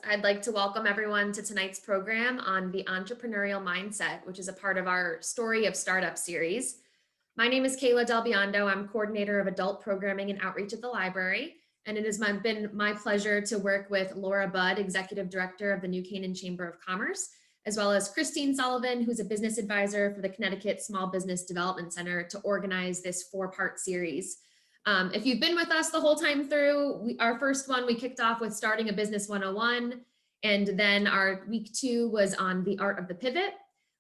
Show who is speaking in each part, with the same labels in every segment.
Speaker 1: I'd like to welcome everyone to tonight's program on the entrepreneurial mindset, which is a part of our Story of Startup series. My name is Kayla Del Biondo. I'm coordinator of adult programming and outreach at the library, and it has been my pleasure to work with Laura Budd, executive director of the new Canaan Chamber of Commerce, as well as Christine Sullivan, who's a business advisor for the Connecticut Small Business Development Center, to organize this four-part series. If you've been with us the whole time through, our first one, we kicked off with Starting a Business 101, and then our week 2 was on the art of the pivot.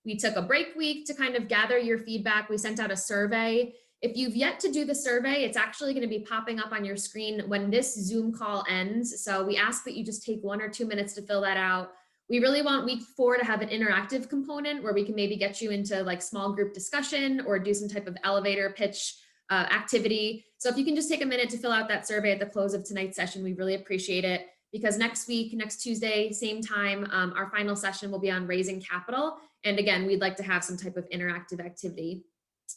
Speaker 1: We took a break week to kind of gather your feedback. We sent out a survey. If you've yet to do the survey, it's actually going to be popping up on your screen when this Zoom call ends. So we ask that you just take 1 or 2 minutes to fill that out. We really want week 4 to have an interactive component where we can maybe get you into like small group discussion or do some type of elevator pitch activity. So if you can just take a minute to fill out that survey at the close of tonight's session, we really appreciate it, because next week, next Tuesday, same time, our final session will be on raising capital. And again, we'd like to have some type of interactive activity.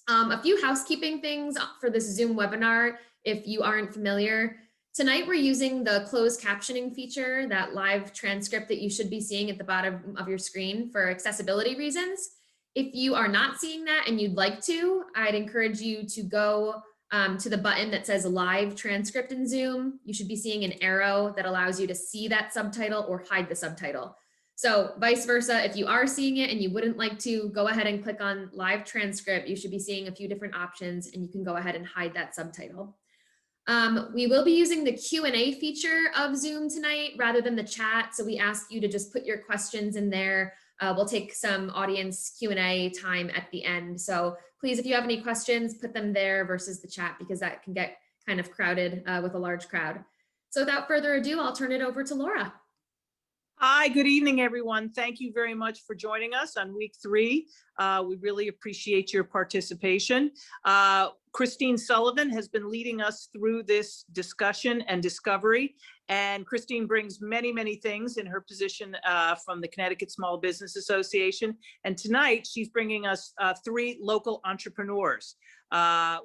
Speaker 1: A few housekeeping things for this Zoom webinar, if you aren't familiar. Tonight, we're using the closed captioning feature, that live transcript that you should be seeing at the bottom of your screen, for accessibility reasons. If you are not seeing that and you'd like to, I'd encourage you to go to the button that says live transcript in Zoom. You should be seeing an arrow that allows you to see that subtitle or hide the subtitle. So vice versa, if you are seeing it and you wouldn't like to, go ahead and click on live transcript. You should be seeing a few different options and you can go ahead and hide that subtitle. We will be using the Q&A feature of Zoom tonight rather than the chat. So we ask you to just put your questions in there. We'll take some audience Q&A time at the end. So please, if you have any questions, put them there versus the chat, because that can get kind of crowded with a large crowd. So without further ado, I'll turn it over to Laura.
Speaker 2: Hi, good evening, everyone. Thank you very much for joining us on week 3. We really appreciate your participation. Christine Sullivan has been leading us through this discussion and discovery. And Christine brings many, many things in her position from the Connecticut Small Business Association. And tonight she's bringing us 3 local entrepreneurs,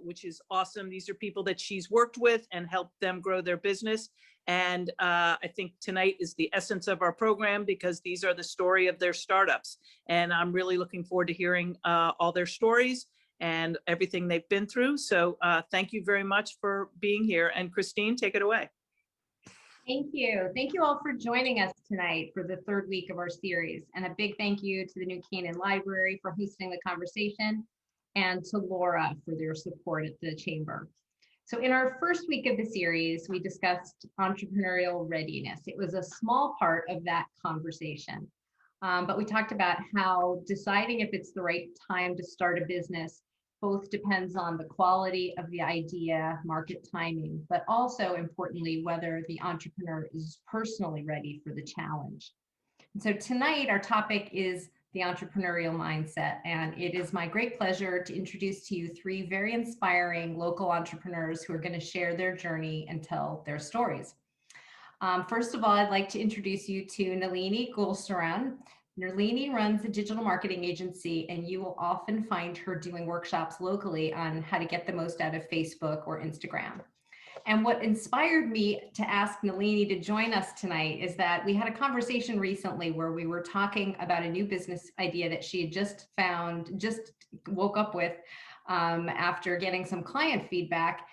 Speaker 2: which is awesome. These are people that she's worked with and helped them grow their business. And I think tonight is the essence of our program, because these are the story of their startups. And I'm really looking forward to hearing all their stories and everything they've been through. So thank you very much for being here. And Christine, take it away.
Speaker 3: Thank you. Thank you all for joining us tonight for the 3rd week of our series. And a big thank you to the new Canaan Library for hosting the conversation, and to Laura for their support at the Chamber. So in our first week of the series, we discussed entrepreneurial readiness. It was a small part of that conversation, but we talked about how deciding if it's the right time to start a business both depends on the quality of the idea, market timing, but also importantly, whether the entrepreneur is personally ready for the challenge. And so tonight, our topic is the entrepreneurial mindset, and it is my great pleasure to introduce to you 3 very inspiring local entrepreneurs who are going to share their journey and tell their stories. First of all, I'd like to introduce you to Nalini Gulsaran. Nalini runs a digital marketing agency, and you will often find her doing workshops locally on how to get the most out of Facebook or Instagram. And what inspired me to ask Nalini to join us tonight is that we had a conversation recently where we were talking about a new business idea that she had just woke up with after getting some client feedback.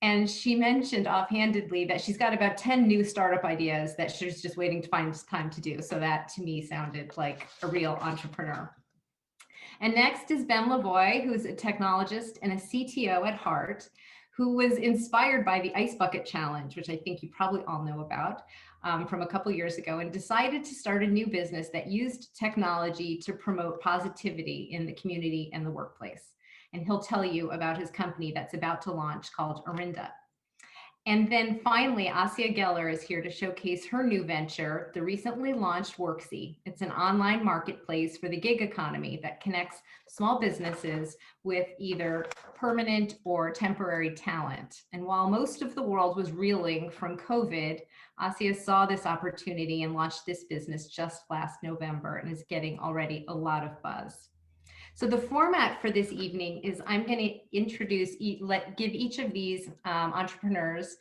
Speaker 3: And she mentioned offhandedly that she's got about 10 new startup ideas that she's just waiting to find time to do. So that to me sounded like a real entrepreneur. And next is Ben Lavoie, who's a technologist and a CTO at heart, who was inspired by the Ice Bucket Challenge, which I think you probably all know about, from a couple years ago, and decided to start a new business that used technology to promote positivity in the community and the workplace. And he'll tell you about his company that's about to launch called Orinda. And then finally, Assia Geller is here to showcase her new venture, the recently launched Worksy. It's an online marketplace for the gig economy that connects small businesses with either permanent or temporary talent. And while most of the world was reeling from COVID, Assia saw this opportunity and launched this business just last November and is getting already a lot of buzz. So the format for this evening is I'm going to introduce, give each of these entrepreneurs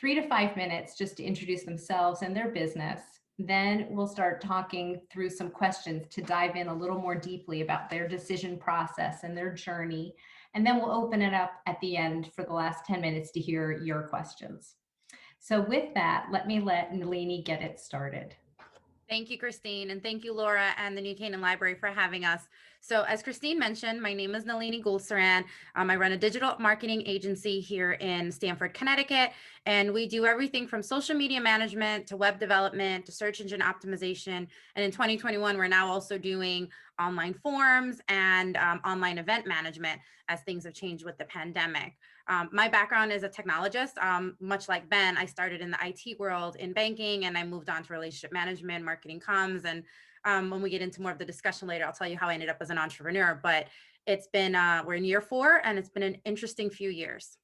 Speaker 3: 3 to 5 minutes just to introduce themselves and their business. Then we'll start talking through some questions to dive in a little more deeply about their decision process and their journey. And then we'll open it up at the end for the last 10 minutes to hear your questions. So with that, let Nalini get it started.
Speaker 4: Thank you, Christine, and thank you, Laura and the New Canaan Library for having us. So as Christine mentioned, my name is Nalini Gulsaran. I run a digital marketing agency here in Stamford, Connecticut, and we do everything from social media management to web development to search engine optimization. And in 2021, we're now also doing online forums and online event management as things have changed with the pandemic. My background is a technologist. Much like Ben, I started in the IT world in banking, and I moved on to relationship management, marketing comms. And when we get into more of the discussion later, I'll tell you how I ended up as an entrepreneur. But it's been, we're in year 4, and it's been an interesting few years.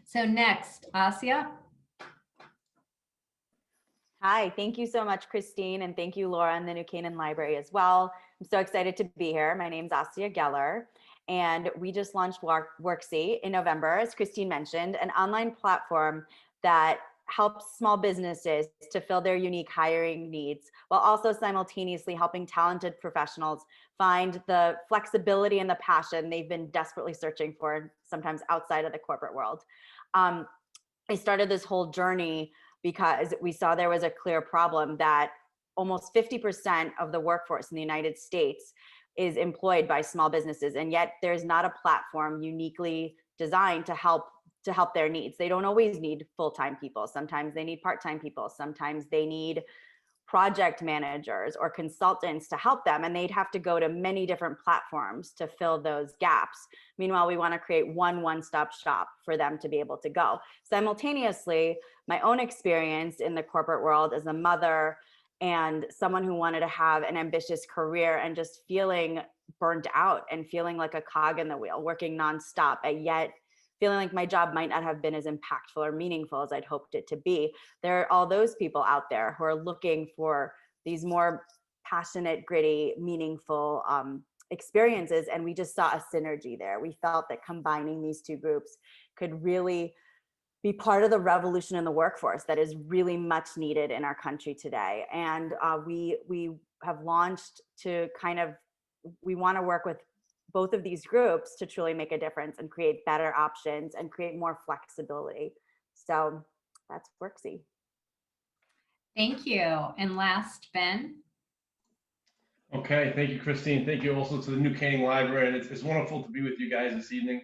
Speaker 3: So next, Asya.
Speaker 5: Hi, thank you so much, Christine, and thank you, Laura, and the New Canaan Library as well. I'm so excited to be here. My name's Asya Geller, and we just launched Worksy in November, as Christine mentioned, an online platform that helps small businesses to fill their unique hiring needs, while also simultaneously helping talented professionals find the flexibility and the passion they've been desperately searching for, sometimes outside of the corporate world. I started this whole journey because we saw there was a clear problem that almost 50% of the workforce in the United States is employed by small businesses, and yet there's not a platform uniquely designed to help their needs. They don't always need full-time people. Sometimes they need part-time people. Sometimes they need project managers or consultants to help them, and they'd have to go to many different platforms to fill those gaps. Meanwhile, we want to create one-stop shop for them to be able to go. Simultaneously, my own experience in the corporate world as a mother and someone who wanted to have an ambitious career and just feeling burnt out and feeling like a cog in the wheel, working nonstop, and yet feeling like my job might not have been as impactful or meaningful as I'd hoped it to be. There are all those people out there who are looking for these more passionate, gritty, meaningful experiences. And we just saw a synergy there. We felt that combining these two groups could really be part of the revolution in the workforce that is really much needed in our country today. And we have launched to we want to work with both of these groups to truly make a difference and create better options and create more flexibility. So that's Worksy.
Speaker 3: Thank you. And last, Ben.
Speaker 6: Okay, thank you, Christine. Thank you also to the New Canaan Library. And it's wonderful to be with you guys this evening.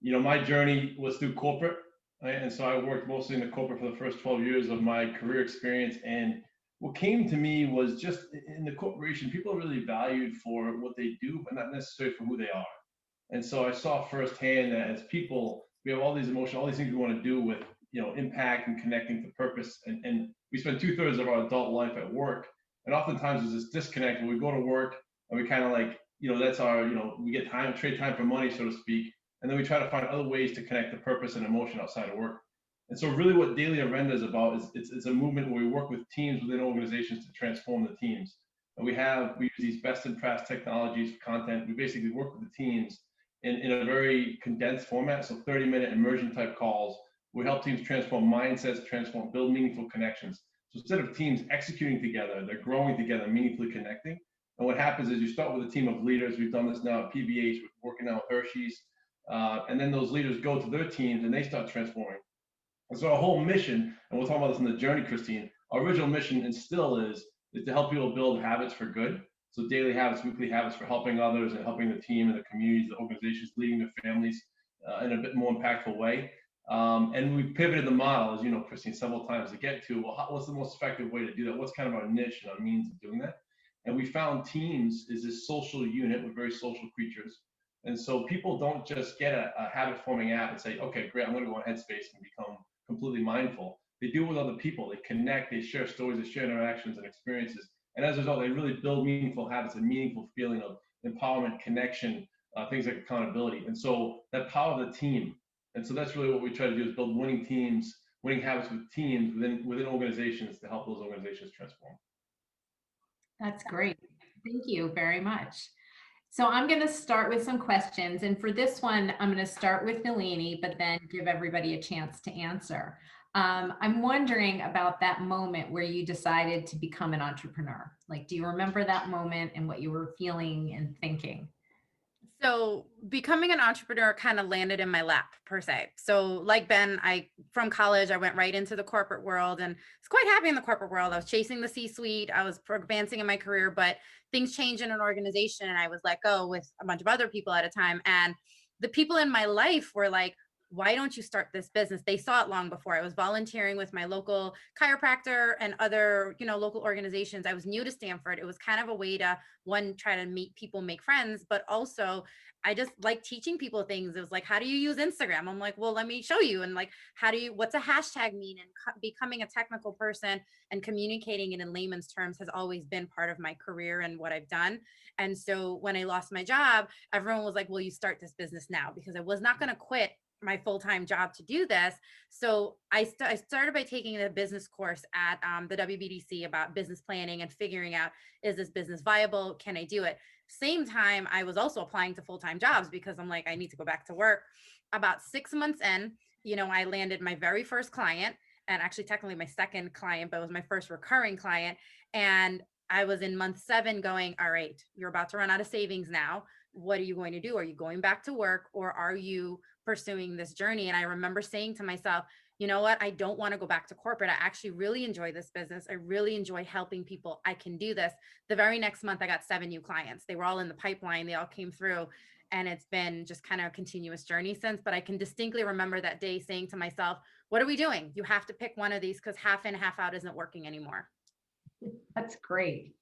Speaker 6: You know, my journey was through corporate, right? And so I worked mostly in the corporate for the first 12 years of my career experience. And what came to me was just in the corporation, people are really valued for what they do, but not necessarily for who they are. And so I saw firsthand that as people, we have all these emotions, all these things we want to do with, you know, impact and connecting to purpose. And we spend 2/3 of our adult life at work. And oftentimes there's this disconnect when we go to work and we kind of like, you know, that's our, you know, we get time, trade time for money, so to speak. And then we try to find other ways to connect the purpose and emotion outside of work. And so really what Daily Arenda is about is it's a movement where we work with teams within organizations to transform the teams. And we use these best in class technologies for content. We basically work with the teams in a very condensed format. So 30-minute immersion type calls. We help teams transform mindsets, build meaningful connections. So instead of teams executing together, they're growing together, meaningfully connecting. And what happens is you start with a team of leaders. We've done this now at PBH, we're working now with Hershey's. And then those leaders go to their teams and they start transforming. And so our whole mission, and we'll talk about this in the journey, Christine, our original mission and still is to help people build habits for good. So daily habits, weekly habits for helping others and helping the team and the communities, the organizations, leading their families in a bit more impactful way. And we pivoted the model, as you know, Christine, several times to get to, well, what's the most effective way to do that? What's kind of our niche and our means of doing that? And we found teams is this social unit. We're very social creatures. And so people don't just get a habit forming app and say, okay, great, I'm going to go on Headspace and become completely mindful. They do it with other people. They connect, they share stories, they share interactions and experiences. And as a result, they really build meaningful habits, a meaningful feeling of empowerment, connection, things like accountability. And so that power of the team. And so that's really what we try to do is build winning teams, winning habits with teams within organizations to help those organizations transform.
Speaker 3: That's great. Thank you very much. So I'm going to start with some questions. And for this one, I'm going to start with Nalini, but then give everybody a chance to answer. I'm wondering about that moment where you decided to become an entrepreneur. Like, do you remember that moment and what you were feeling and thinking?
Speaker 4: So becoming an entrepreneur kind of landed in my lap per se. So like Ben, from college, I went right into the corporate world and was quite happy in the corporate world. I was chasing the C-suite. I was advancing in my career, but things changed in an organization and I was let go with a bunch of other people at a time. And the people in my life were like, why don't you start this business? They saw it long before. I was volunteering with my local chiropractor and other, local organizations. I was new to Stanford. It was kind of a way to, one, try to meet people, make friends, but also I just like teaching people things. It was like, how do you use Instagram? I'm like, well, let me show you. And like, what's a hashtag mean? And becoming a technical person and communicating it in layman's terms has always been part of my career and what I've done. And so when I lost my job, everyone was like, well, you start this business now, because I was not going to quit my full-time job to do this. So I started by taking a business course at the WBDC about business planning and figuring out, is this business viable? Can I do it? Same time, I was also applying to full-time jobs because I'm like, I need to go back to work. About 6 months in, I landed my very first client, and actually technically my second client, but it was my first recurring client. And I was in month 7 going, all right, you're about to run out of savings now. What are you going to do? Are you going back to work, or are you pursuing this journey? And I remember saying to myself, you know what? I don't want to go back to corporate. I actually really enjoy this business. I really enjoy helping people. I can do this. The very next month, I got 7 new clients. They were all in the pipeline. They all came through. And it's been just kind of a continuous journey since. But I can distinctly remember that day saying to myself, what are we doing? You have to pick one of these, because half in, half out isn't working anymore.
Speaker 3: That's great.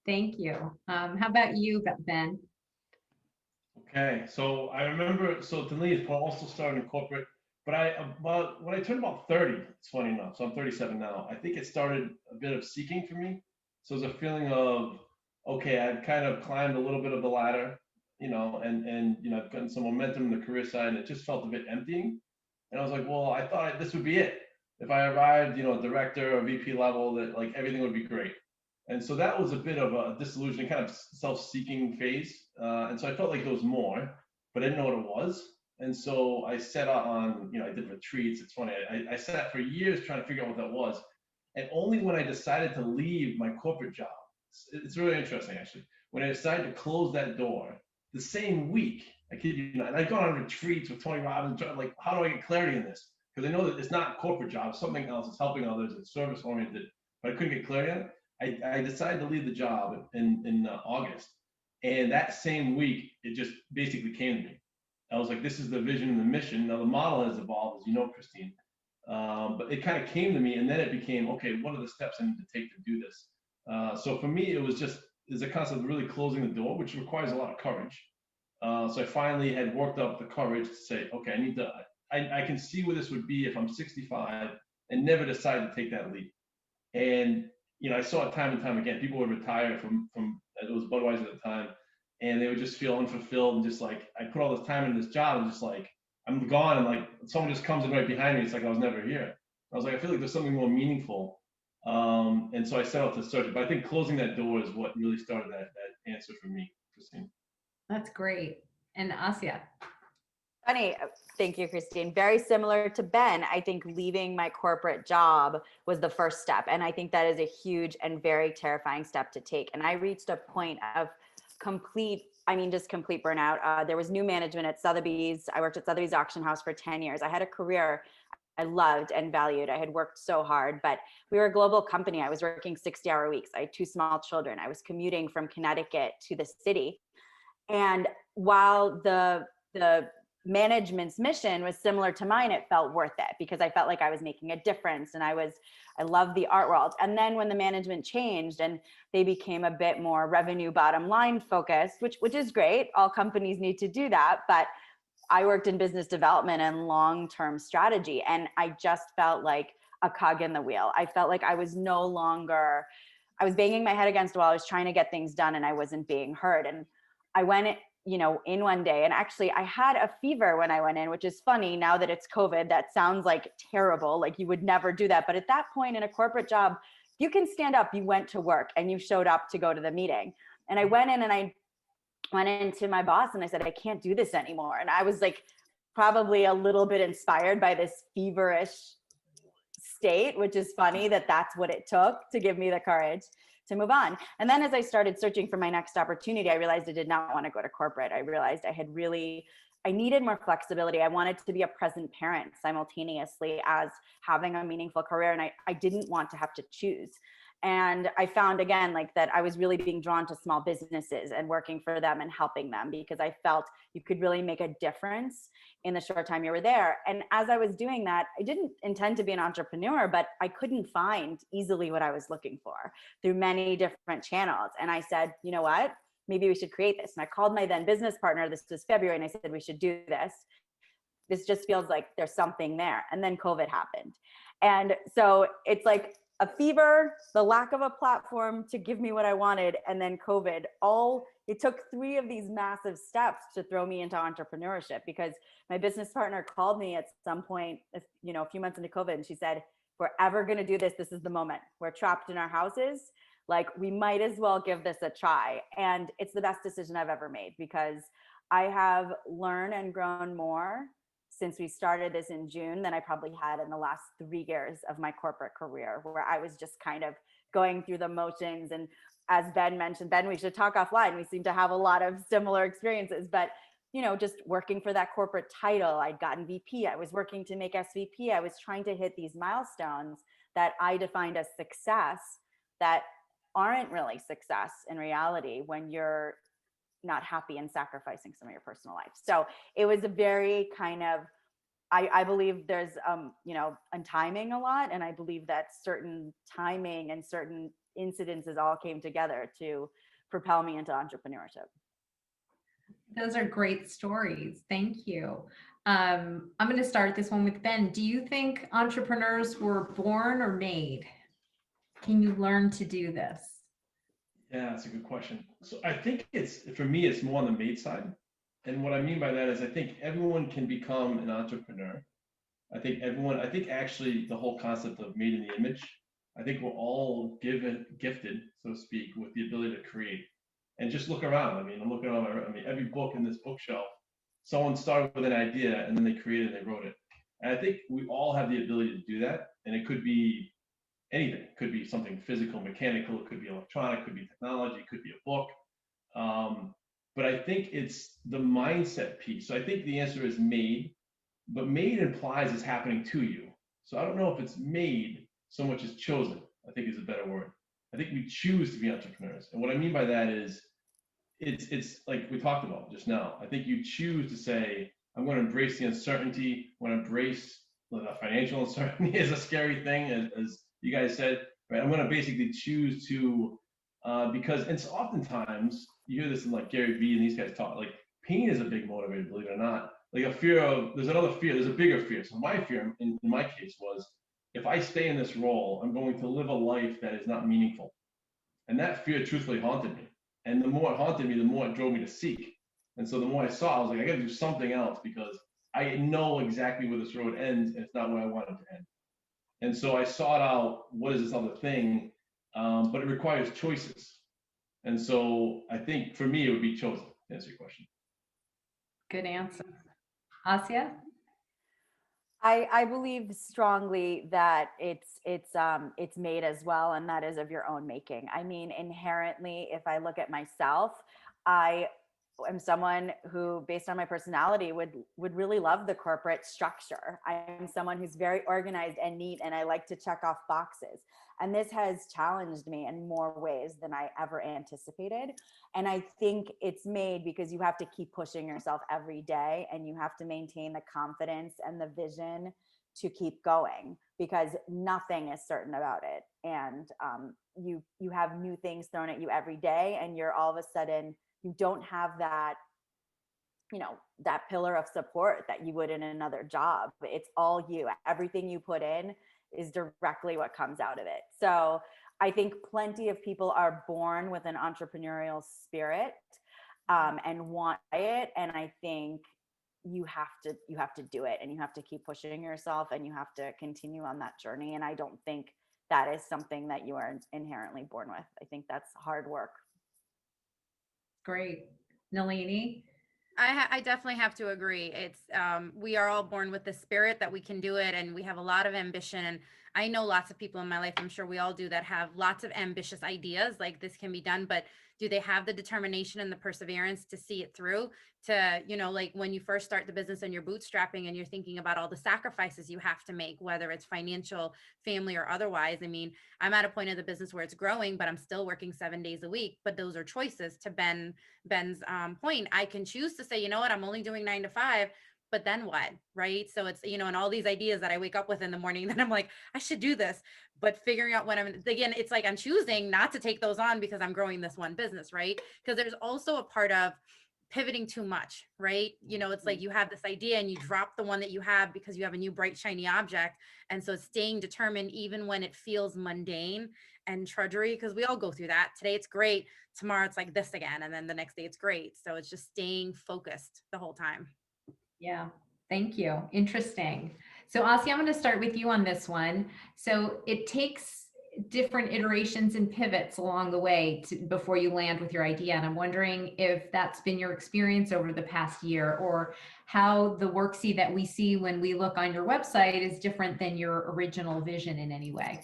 Speaker 3: Thank you. How about you, Ben?
Speaker 6: Okay, so I remember, so Nalini also started in corporate, but when I turned about 30, it's funny enough, so I'm 37 now, I think it started a bit of seeking for me. So it was a feeling of, okay, I've kind of climbed a little bit of the ladder, and I've gotten some momentum in the career side, and it just felt a bit emptying. And I was like, well, I thought this would be it. If I arrived, director or VP level, that like everything would be great. And so that was a bit of a disillusion, kind of self-seeking phase. And so I felt like there was more, but I didn't know what it was. And so I set out on, I did retreats. It's funny. I sat for years trying to figure out what that was. And only when I decided to leave my corporate job, it's really interesting, actually. When I decided to close that door, the same week, I kid you not, and I'd gone on retreats with Tony Robbins, like, how do I get clarity in this? Because I know that it's not a corporate job, it's something else. It's helping others, it's service oriented, but I couldn't get clarity on it. I decided to leave the job in August, and that same week, it just basically came to me. I was like, this is the vision and the mission. Now the model has evolved, as you know, Christine, but it kind of came to me, and then it became, okay, what are the steps I need to take to do this? So for me, it was just, there's a concept of really closing the door, which requires a lot of courage. So I finally had worked up the courage to say, okay, I can see where this would be if I'm 65 and never decide to take that leap. And I saw it time and time again. People would retire from it was Budweiser at the time, and they would just feel unfulfilled and just like, I put all this time into this job and just like, I'm gone, and like someone just comes in right behind me. It's like I was never here. I was like, I feel like there's something more meaningful. And so I set out to search it. But I think closing that door is what really started that answer for me, Christine.
Speaker 3: That's great. And Asya?
Speaker 5: Funny. Thank you, Christine. Very similar to Ben. I think leaving my corporate job was the first step. And I think that is a huge and very terrifying step to take. And I reached a point of complete burnout. There was new management at Sotheby's. I worked at Sotheby's auction house for 10 years. I had a career I loved and valued. I had worked so hard, but we were a global company. I was working 60-hour weeks. I had 2 small children. I was commuting from Connecticut to the city. And while the management's mission was similar to mine, it felt worth it because I felt like I was making a difference, and I loved the art world. And then when the management changed and they became a bit more revenue bottom line focused, which is great, all companies need to do that, but I worked in business development and long-term strategy, and I just felt like a cog in the wheel. I felt like I was banging my head against the wall. I was trying to get things done and I wasn't being heard. And I went in one day, and actually I had a fever when I went in, which is funny now that it's COVID. That sounds like terrible, like you would never do that. But at that point in a corporate job, you can stand up, you went to work and you showed up to go to the meeting. And I went in and I went into my boss and I said, I can't do this anymore. And I was like, probably a little bit inspired by this feverish state, which is funny that that's what it took to give me the courage to move on. And then as I started searching for my next opportunity, I realized I did not want to go to corporate. I realized I needed more flexibility. I wanted to be a present parent simultaneously as having a meaningful career. And I didn't want to have to choose. And I found again, like that I was really being drawn to small businesses and working for them and helping them because I felt you could really make a difference in the short time you were there. And as I was doing that, I didn't intend to be an entrepreneur, but I couldn't find easily what I was looking for through many different channels. And I said, you know what, maybe we should create this. And I called my then business partner, this was February, and I said, we should do this. This just feels like there's something there. And then COVID happened. And so it's like a fever, the lack of a platform to give me what I wanted, and then COVID. It took 3 of these massive steps to throw me into entrepreneurship, because my business partner called me at some point, a few months into COVID, and she said, if we're ever going to do this, this is the moment. We're trapped in our houses. Like, we might as well give this a try. And it's the best decision I've ever made, because I have learned and grown more since we started this in June than I probably had in the last 3 years of my corporate career, where I was just kind of going through the motions. And as Ben mentioned, Ben, we should talk offline. We seem to have a lot of similar experiences, but just working for that corporate title. I'd gotten VP. I was working to make SVP. I was trying to hit these milestones that I defined as success that aren't really success in reality when you're not happy and sacrificing some of your personal life. So it was a very kind of, I believe there's, and timing a lot. And I believe that certain timing and certain incidences all came together to propel me into entrepreneurship.
Speaker 3: Those are great stories. Thank you. I'm going to start this one with Ben. Do you think entrepreneurs were born or made? Can you learn to do this?
Speaker 6: Yeah, that's a good question. So I think for me, it's more on the made side. And what I mean by that is I think everyone can become an entrepreneur. I think actually the whole concept of made in the image, I think we're all gifted, so to speak, with the ability to create. And just look around. I mean, I'm looking around, every book in this bookshelf, someone started with an idea and then they created and they wrote it. And I think we all have the ability to do that. And it could be anything. It could be something physical, mechanical, it could be electronic, it could be technology, it could be a book. But I think it's the mindset piece. So I think the answer is made, but made implies it's happening to you. So I don't know if it's made so much as chosen, I think is a better word. I think we choose to be entrepreneurs. And what I mean by that is it's like we talked about just now. I think you choose to say, I'm going to embrace the uncertainty. I'm going to embrace the financial uncertainty is a scary thing, as you guys said, right? I'm going to basically choose to, because it's oftentimes, you hear this in like Gary Vee and these guys talk, like pain is a big motivator, believe it or not. Like a fear of, there's another fear, there's a bigger fear. So my fear in my case was, if I stay in this role, I'm going to live a life that is not meaningful. And that fear truthfully haunted me. And the more it haunted me, the more it drove me to seek. And so the more I saw, I was like, I got to do something else, because I know exactly where this road ends and it's not where I want it to end. And so I sought out, what is this other thing? But it requires choices. And so I think for me, it would be chosen, to answer your question.
Speaker 3: Good answer. Asya?
Speaker 5: I believe strongly that it's made as well, and that is of your own making. I mean, inherently, if I look at myself, I am someone who, based on my personality, would really love the corporate structure. I'm someone who's very organized and neat, and I like to check off boxes. And this has challenged me in more ways than I ever anticipated. And I think it's made because you have to keep pushing yourself every day, and you have to maintain the confidence and the vision to keep going, because nothing is certain about it. And you have new things thrown at you every day, and you're all of a sudden, you don't have that, that pillar of support that you would in another job. It's all you. Everything you put in is directly what comes out of it. So I think plenty of people are born with an entrepreneurial spirit and want it. And I think you have to do it, and you have to keep pushing yourself, and you have to continue on that journey. And I don't think that is something that you are inherently born with. I think that's hard work.
Speaker 3: Great. Nalini?
Speaker 4: I definitely have to agree. It's we are all born with the spirit that we can do it, and we have a lot of ambition. And I know lots of people in my life, I'm sure we all do, that have lots of ambitious ideas like this can be done, but do they have the determination and the perseverance to see it through? To, you know, like when you first start the business and you're bootstrapping and you're thinking about all the sacrifices you have to make, whether it's financial, family, or otherwise. I mean, I'm at a point of the business where it's growing, but I'm still working 7 days a week. But those are choices. To Ben's point, I can choose to say, you know what, I'm only doing 9 to 5, but then what, right? So it's, you know, and all these ideas that I wake up with in the morning that I'm like, I should do this, but figuring out when again, it's like I'm choosing not to take those on because I'm growing this one business, right? Because there's also a part of pivoting too much, right? You know, it's like you have this idea and you drop the one that you have because you have a new bright, shiny object. And so staying determined, even when it feels mundane and drudgery, because we all go through that. Today it's great. Tomorrow it's like this again. And then the next day it's great. So it's just staying focused the whole time.
Speaker 3: Yeah, thank you. Interesting. So Ossi, I'm going to start with you on this one. So it takes different iterations and pivots along the way before you land with your idea. And I'm wondering if that's been your experience over the past year, or how the worksheet that we see when we look on your website is different than your original vision in any way.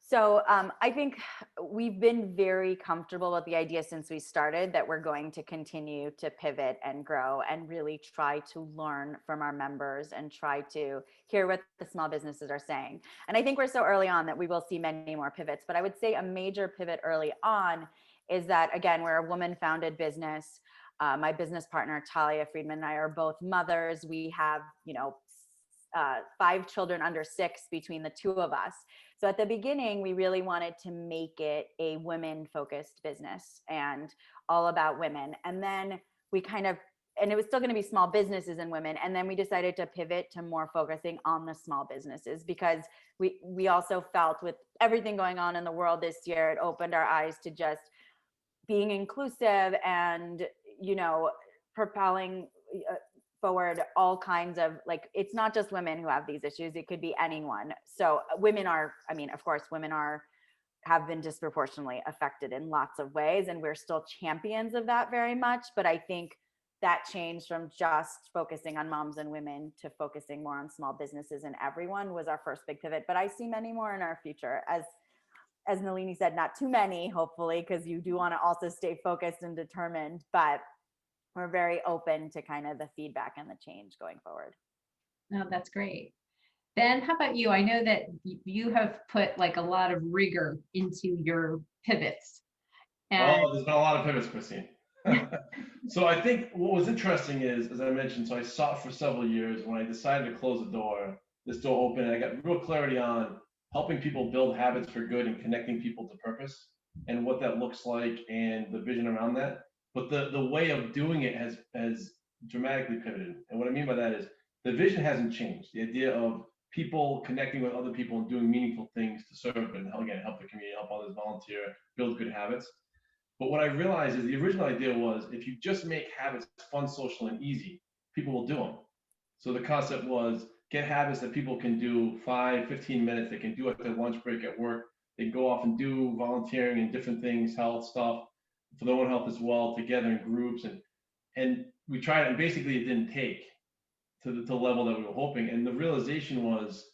Speaker 5: So I think we've been very comfortable with the idea since we started that we're going to continue to pivot and grow and really try to learn from our members and try to hear what the small businesses are saying. And I think we're so early on that we will see many more pivots. But I would say a major pivot early on is that, again, we're a woman-founded business. My business partner, Talia Friedman, and I are both mothers. We have, 5 children under 6 between the two of us. So at the beginning, we really wanted to make it a women-focused business and all about women. And then and it was still going to be small businesses and women. And then we decided to pivot to more focusing on the small businesses, because we also felt with everything going on in the world this year, it opened our eyes to just being inclusive and, propelling forward all kinds of, like, it's not just women who have these issues, it could be anyone. So women have been disproportionately affected in lots of ways, and we're still champions of that very much. But I think that changed from just focusing on moms and women to focusing more on small businesses and everyone was our first big pivot. But I see many more in our future. As Nalini said, not too many, hopefully, because you do want to also stay focused and determined, but we're very open to kind of the feedback and the change going forward.
Speaker 3: No, that's great. Ben, how about you? I know that you have put like a lot of rigor into your pivots. And
Speaker 6: There's been a lot of pivots, Christine. So I think what was interesting is, as I mentioned, so I sought for several years. When I decided to close the door, this door opened, and I got real clarity on helping people build habits for good and connecting people to purpose and what that looks like and the vision around that. But the way of doing it has dramatically pivoted. And what I mean by that is the vision hasn't changed. The idea of people connecting with other people and doing meaningful things to serve and, again, help the community, help others, volunteer, build good habits. But what I realized is the original idea was if you just make habits fun, social, and easy, people will do them. So the concept was get habits that people can do 5, 15 minutes. They can do at their lunch break at work. They can go off and do volunteering and different things, health stuff, for their own health as well, together in groups. And we tried it, and basically it didn't take to the level that we were hoping. And the realization was,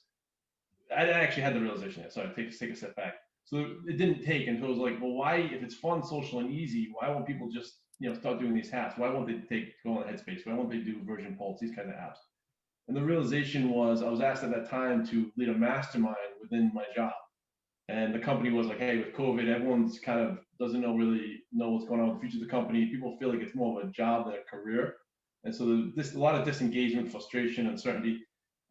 Speaker 6: I actually had the realization yet, sorry, take a step back. So it didn't take, and so it was like, well, why, if it's fun, social, and easy, why won't people just, start doing these apps? Why won't they go on Headspace? Why won't they do Version Pulse, these kind of apps? And the realization was, I was asked at that time to lead a mastermind within my job. And the company was like, hey, with COVID, everyone's kind of doesn't really know what's going on with the future of the company. People feel like it's more of a job than a career. And so a lot of disengagement, frustration, uncertainty.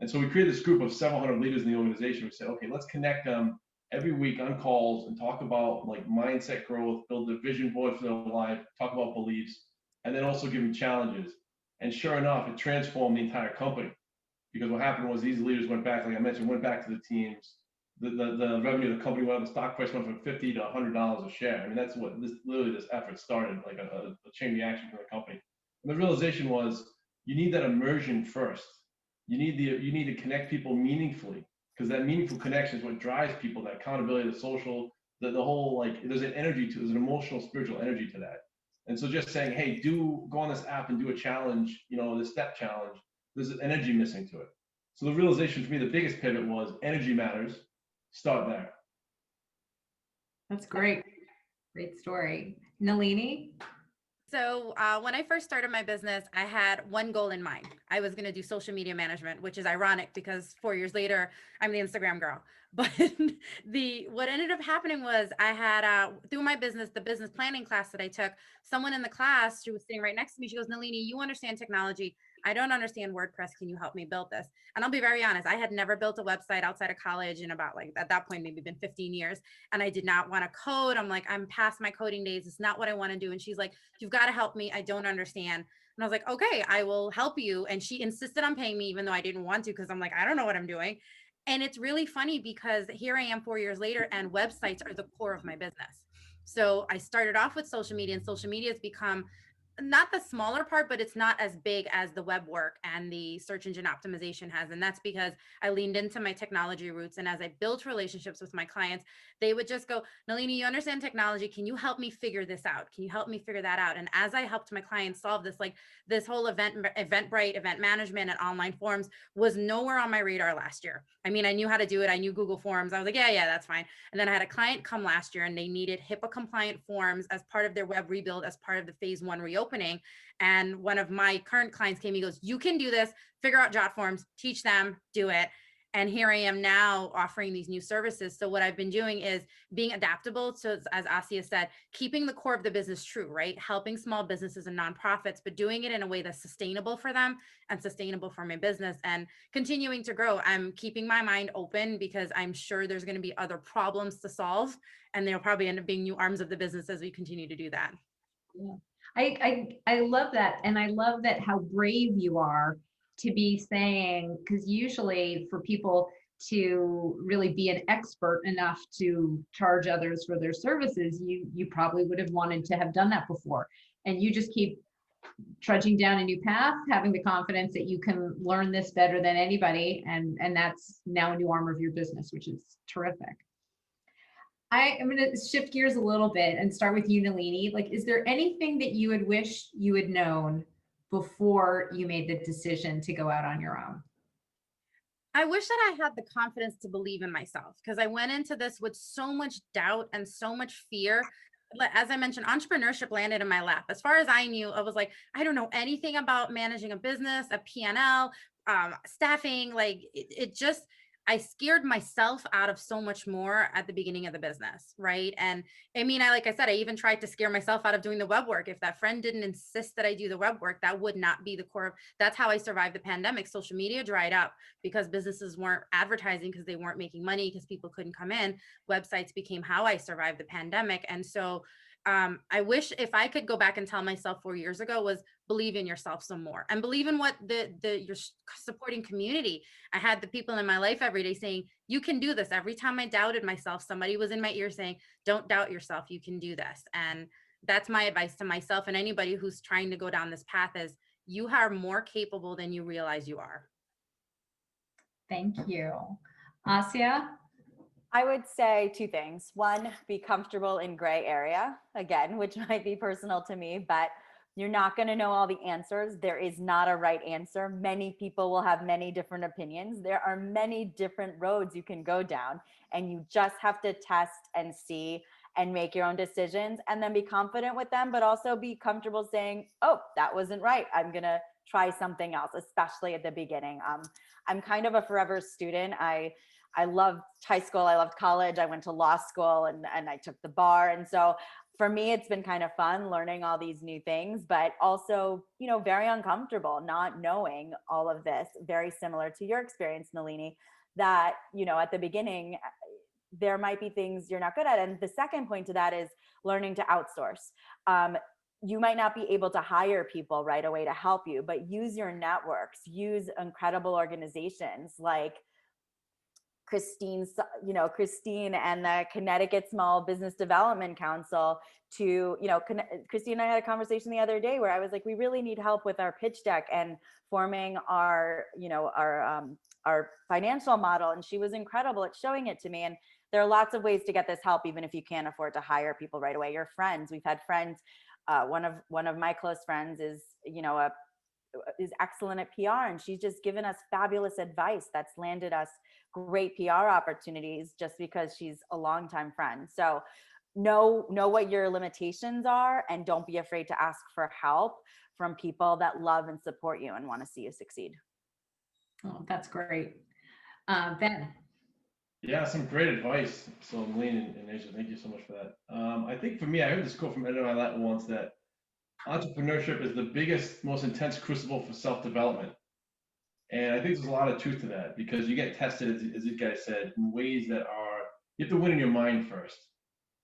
Speaker 6: And so we created this group of several hundred leaders in the organization. We said, okay, let's connect them every week on calls and talk about like mindset growth, build a vision board for their life, talk about beliefs, and then also give them challenges. And sure enough, it transformed the entire company. Because what happened was these leaders went back, like I mentioned, went back to the teams. The revenue of the company went up, the stock price went from $50 to $100 a share. I mean, that's what this effort started, like a chain reaction from the company. And the realization was you need that immersion first. You need to connect people meaningfully, because that meaningful connection is what drives people, that accountability, the social, the whole, like, there's an emotional, spiritual energy to that. And so just saying, hey, go on this app and do a challenge, this step challenge, there's an energy missing to it. So the realization for me, the biggest pivot was energy matters. Start there.
Speaker 3: That's great. Great story. Nalini?
Speaker 4: So when I first started my business, I had one goal in mind. I was going to do social media management, which is ironic because 4 years later, I'm the Instagram girl. But what ended up happening was I had, through my business, the business planning class that I took, someone in the class, she was sitting right next to me. She goes, Nalini, you understand technology. I don't understand WordPress. Can you help me build this? And I'll be very honest, I had never built a website outside of college in about at that point, maybe been 15 years. And I did not want to code. I'm like, I'm past my coding days. It's not what I want to do. And she's like, you've got to help me. I don't understand. And I was like, okay, I will help you. And she insisted on paying me, even though I didn't want to, because I'm like, I don't know what I'm doing. And it's really funny because here I am 4 years later and websites are the core of my business. So I started off with social media, and social media has become not the smaller part, but it's not as big as the web work and the search engine optimization has. And that's because I leaned into my technology roots. And as I built relationships with my clients, they would just go, Nalini, you understand technology. Can you help me figure this out? Can you help me figure that out? And as I helped my clients solve this, this whole Eventbrite, event management and online forms was nowhere on my radar last year. I mean, I knew how to do it. I knew Google Forms. I was like, yeah, that's fine. And then I had a client come last year and they needed HIPAA compliant forms as part of their web rebuild, as part of the phase 1 reopening. And one of my current clients came, he goes, you can do this, figure out jot forms, teach them, do it. And here I am now offering these new services. So what I've been doing is being adaptable. So as Asia said, keeping the core of the business true, right? Helping small businesses and nonprofits, but doing it in a way that's sustainable for them and sustainable for my business and continuing to grow. I'm keeping my mind open because I'm sure there's going to be other problems to solve, and there'll probably end up being new arms of the business as we continue to do that.
Speaker 3: Yeah. I love that. And I love that how brave you are to be saying, because usually for people to really be an expert enough to charge others for their services, you probably would have wanted to have done that before. And you just keep trudging down a new path, having the confidence that you can learn this better than anybody. And that's now a new arm of your business, which is terrific. I am going to shift gears a little bit and start with you, Nalini. Is there anything that you had wished you had known before you made the decision to go out on your own?
Speaker 4: I wish that I had the confidence to believe in myself, because I went into this with so much doubt and so much fear. As I mentioned, entrepreneurship landed in my lap. As far as I knew, I was like, I don't know anything about managing a business, a P&L, staffing. I scared myself out of so much more at the beginning of the business, right? And I mean, like I said, I even tried to scare myself out of doing the web work. If that friend didn't insist that I do the web work, that would not be the core. That's how I survived the pandemic. Social media dried up because businesses weren't advertising because they weren't making money because people couldn't come in. Websites became how I survived the pandemic. And so I wish if I could go back and tell myself 4 years ago was believe in yourself some more and believe in what your supporting community. I had the people in my life every day saying, you can do this. Every time I doubted myself, somebody was in my ear saying, don't doubt yourself. You can do this. And that's my advice to myself and anybody who's trying to go down this path is you are more capable than you realize you are.
Speaker 3: Thank you. Asia?
Speaker 5: I would say 2 things. One, be comfortable in gray area, again, which might be personal to me, but you're not going to know all the answers. There is not a right answer. Many people will have many different opinions. There are many different roads you can go down, and you just have to test and see and make your own decisions and then be confident with them, but also be comfortable saying, oh, that wasn't right. I'm going to try something else, especially at the beginning. I'm kind of a forever student. I loved high school. I loved college. I went to law school and I took the bar. And so for me, it's been kind of fun learning all these new things, but also, very uncomfortable not knowing all of this, very similar to your experience, Nalini, that, at the beginning, there might be things you're not good at. And the second point to that is learning to outsource. You might not be able to hire people right away to help you, but use your networks, use incredible organizations like Christine and the Connecticut Small Business Development Council to, Christine and I had a conversation the other day where I was like, we really need help with our pitch deck and forming our financial model. And she was incredible at showing it to me. And there are lots of ways to get this help, even if you can't afford to hire people right away. Your friends, we've had friends One of my close friends is, is excellent at PR, and she's just given us fabulous advice that's landed us great PR opportunities just because she's a longtime friend. So know what your limitations are, and don't be afraid to ask for help from people that love and support you and want to see you succeed.
Speaker 3: Oh, that's great. Ben.
Speaker 6: Yeah, some great advice. So Nalini and Asia, thank you so much for that. I think for me, I heard this quote from Ed and I Latin once, that entrepreneurship is the biggest, most intense crucible for self-development. And I think there's a lot of truth to that, because you get tested, as you guys said, in ways that are, you have to win in your mind first,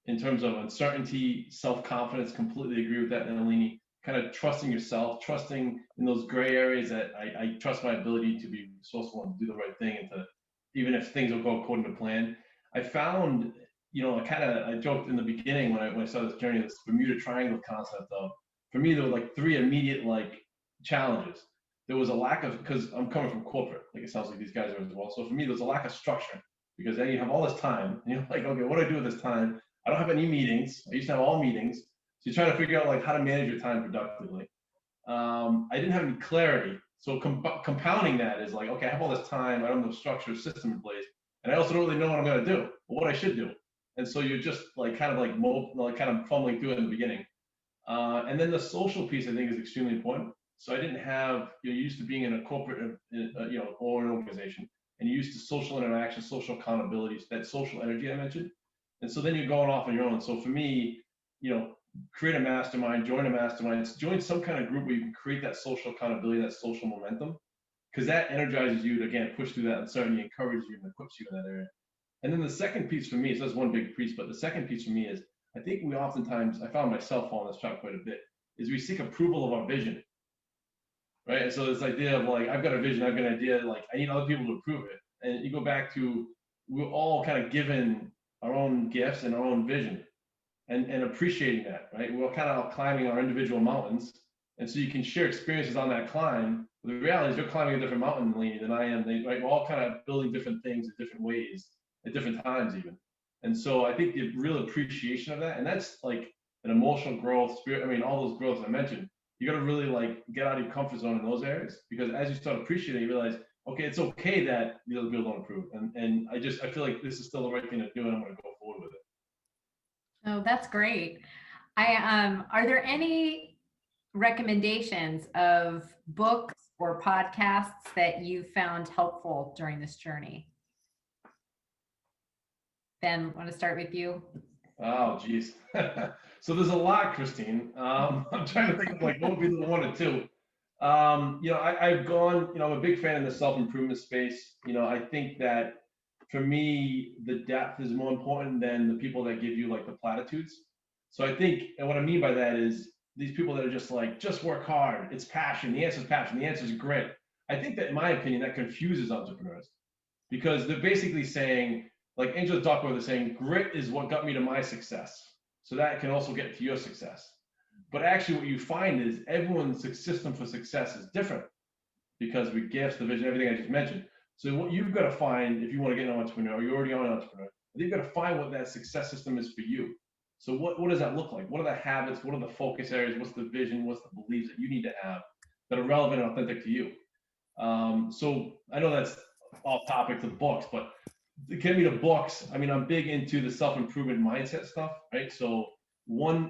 Speaker 6: in terms of uncertainty, self-confidence. Completely agree with that, Nalini. Kind of trusting yourself, trusting in those gray areas that I trust my ability to be resourceful and do the right thing, and to, even if things don't go according to plan. I found, I joked in the beginning when I started this journey, this Bermuda Triangle concept of, for me, there were like 3 immediate challenges. There was a lack of, because I'm coming from corporate, like it sounds like these guys are as well. So for me, there was a lack of structure, because then you have all this time, and you're like, okay, what do I do with this time? I don't have any meetings. I used to have all meetings. So you're trying to figure out how to manage your time productively. I didn't have any clarity. So compounding that is like, okay, I have all this time. I don't have a structure, system in place. And I also don't really know what I'm going to do, or what I should do. And so you're just kind of fumbling through it in the beginning. And then the social piece, I think, is extremely important. So I didn't have, you're used to being in a corporate, or an organization, and you're used to social interaction, social accountability, that social energy I mentioned. And so then you're going off on your own. So for me, create a mastermind, join a mastermind, join some kind of group where you can create that social accountability, that social momentum, because that energizes you to, again, push through that uncertainty, encourages you, and equips you in that area. And then the second piece for me, so that's one big piece, but the second piece for me is, I think we oftentimes, I found myself falling this trap quite a bit, is we seek approval of our vision, right? And so this idea of I've got a vision, I've got an idea, I need other people to approve it. And you go back to, we're all kind of given our own gifts and our own vision, and appreciating that, right? We're kind of climbing our individual mountains. And so you can share experiences on that climb. But the reality is you're climbing a different mountain, Nalini, than I am. Right? We're all kind of building different things in different ways, at different times even. And so I think the real appreciation of that, and that's like an emotional growth, spirit, all those growths I mentioned, you got to really get out of your comfort zone in those areas, because as you start appreciating, you realize, okay, it's okay that the other people don't approve. And I feel like this is still the right thing to do, and I'm going to go forward with it.
Speaker 3: Oh, that's great. Are there any recommendations of books or podcasts that you found helpful during this journey? Ben, want to start with you?
Speaker 6: Oh, geez. So there's a lot, Christine. I'm trying to think of what would be the 1 or 2. I've gone, I'm a big fan in the self-improvement space. I think that for me, the depth is more important than the people that give you the platitudes. So I think, and what I mean by that is these people that are just work hard. It's passion. The answer is passion. The answer is grit. I think that, in my opinion, that confuses entrepreneurs, because they're basically saying, like Angela Duckworth is saying, grit is what got me to my success. So that can also get to your success. But actually what you find is everyone's system for success is different, because with gifts, the vision, everything I just mentioned. So what you've got to find, if you want to get an entrepreneur, or you already are an entrepreneur, you've got to find what that success system is for you. So what does that look like? What are the habits? What are the focus areas? What's the vision? What's the beliefs that you need to have that are relevant and authentic to you? So I know that's off topic to books, but to get me to books, I'm big into the self-improvement mindset stuff, right? So not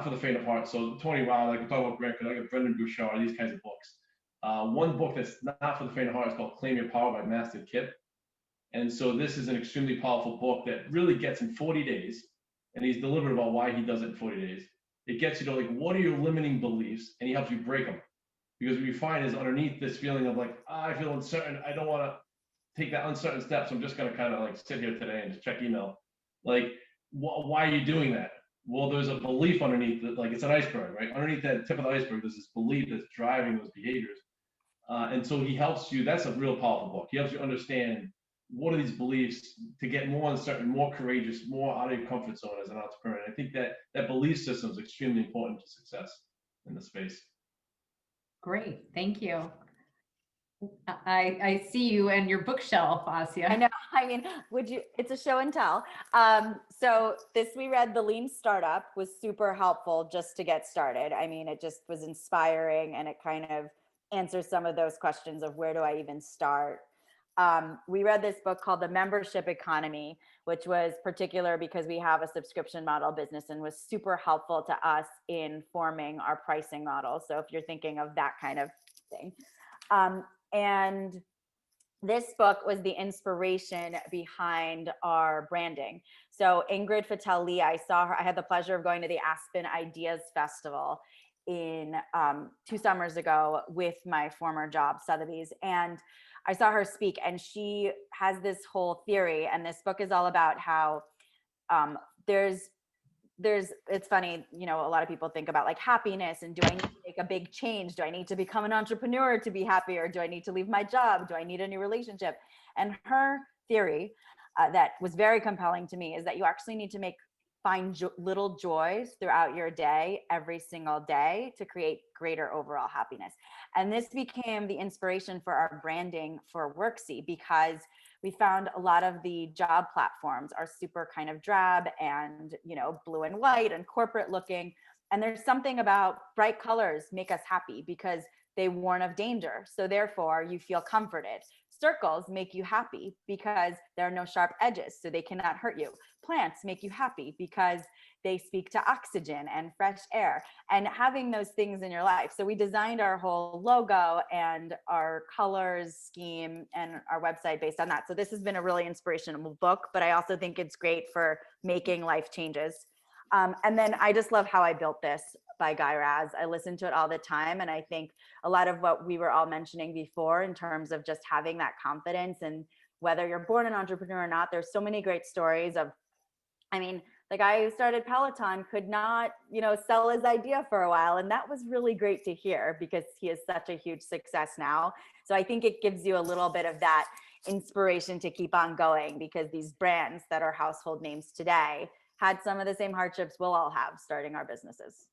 Speaker 6: for the faint of heart. So Tony Wow, we talk about Grant, I got Brendan Bouchard, these kinds of books. One book that's not for the faint of heart is called Claim Your Power by Master Kip. And so this is an extremely powerful book that really gets in 40 days, and he's deliberate about why he does it in 40 days. It gets you to what are your limiting beliefs, and he helps you break them. Because what you find is underneath this feeling of I feel uncertain, I don't want to take that uncertain step, so I'm just going to kind of sit here today and just check email. Why are you doing that? Well, there's a belief underneath it, it's an iceberg, right? Underneath that tip of the iceberg, there's this belief that's driving those behaviors. And so he helps you, that's a real powerful book. He helps you understand what are these beliefs to get more uncertain, more courageous, more out of your comfort zone as an entrepreneur. And I think that belief system is extremely important to success in the space.
Speaker 3: Great, thank you. I see you and your bookshelf, Asya.
Speaker 5: I know. I mean, it's a show and tell. So we read The Lean Startup was super helpful just to get started. I mean, it just was inspiring and it kind of answers some of those questions of where do I even start? We read this book called The Membership Economy, which was particular because we have a subscription model business and was super helpful to us in forming our pricing model. So if you're thinking of that kind of thing. And this book was the inspiration behind our branding. So Ingrid Fatel-Lee, I had the pleasure of going to the Aspen Ideas Festival in 2 summers ago with my former job, Sotheby's. And I saw her speak, and she has this whole theory, and this book is all about how it's funny, a lot of people think about like happiness and do I need to make a big change? Do I need to become an entrepreneur to be happy? Or do I need to leave my job? Do I need a new relationship? And her theory that was very compelling to me is that you actually need to find little joys throughout your day, every single day, to create greater overall happiness. And this became the inspiration for our branding for Worksy, because we found a lot of the job platforms are super kind of drab and, blue and white and corporate looking. And there's something about bright colors make us happy because they warn of danger. So therefore you feel comforted. Circles make you happy because there are no sharp edges, so they cannot hurt you. Plants make you happy because they speak to oxygen and fresh air and having those things in your life. So we designed our whole logo and our colors scheme and our website based on that. So this has been a really inspirational book, but I also think it's great for making life changes. And then I just love How I Built This by Guy Raz. I listen to it all the time. And I think a lot of what we were all mentioning before in terms of just having that confidence, and whether you're born an entrepreneur or not, there's so many great stories of, the guy who started Peloton could not, sell his idea for a while. And that was really great to hear because he is such a huge success now. So I think it gives you a little bit of that inspiration to keep on going, because these brands that are household names today had some of the same hardships we'll all have starting our businesses.